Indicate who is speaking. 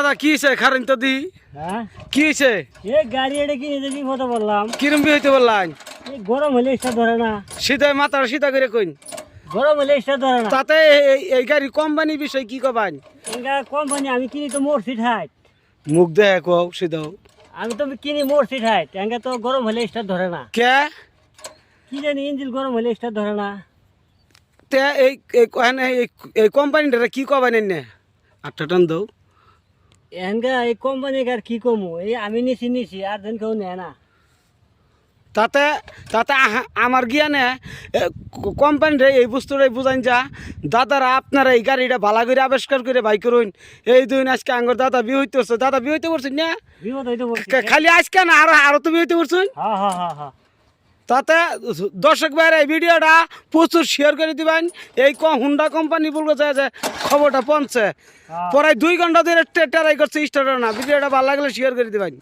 Speaker 1: দাদা কি হয়েছে খারেন তো দি
Speaker 2: হ্যাঁ
Speaker 1: কি হয়েছে
Speaker 2: এ গাড়ি এটা কিনে দেখি কথা বললাম
Speaker 1: কিরম হইতে বললাম
Speaker 2: এই গরম হলে স্টার্ট ধরে না
Speaker 1: সিধা মাথা সিধা করে কইন
Speaker 2: গরম হলে স্টার্ট ধরে না
Speaker 1: তাতে এই গাড়ি কোম্পানি বিষয় কি কবান
Speaker 2: এঙ্গা কোম্পানি আমি কিনি তো মোর সিট হাইট
Speaker 1: মুখ দেয় কও সিধাও
Speaker 2: আমি তো কিনি মোর সিট হাইট এঙ্গা তো গরম হলে স্টার্ট ধরে না
Speaker 1: কে
Speaker 2: কি জানি ইঞ্জিন গরম হলে স্টার্ট ধরে না
Speaker 1: তে এই কোম্পানিটা কি কবান নে 8টা টন দাও
Speaker 2: এঙ্গা এই কোম্পানি আর কি কমু এই আমি নিছি আর দেন কেউ নেয় না
Speaker 1: তাতে তাতে আমার জ্ঞানে কোম্পানিটা এই বস্তুটাই বুঝাইন যা দাদারা আপনারা এই গাড়িটা ভালো করে আবিষ্কার করে ভাই করুন এই দুই আজকে আঙ্গর দাদা বিয়ে হইতে হচ্ছে দাদা বিয়ে হইতে পারছেন না
Speaker 2: বিপদ হইতে বলছি
Speaker 1: খালি আজকে না আরো তো বিয়ে হইতে পারছেন
Speaker 2: হ্যাঁ হ্যাঁ হ্যাঁ হ্যাঁ
Speaker 1: তাতে দর্শক ভাইরা এই ভিডিওটা প্রচুর শেয়ার করে দিবেন এই হুন্ডা কোম্পানি বলবো যে খবরটা পৌঁছে প্রায় 2 ঘন্টা ধরে ট্রাই করছে স্টার্টার না ভিডিওটা ভালো লাগলে শেয়ার করে দিবেন।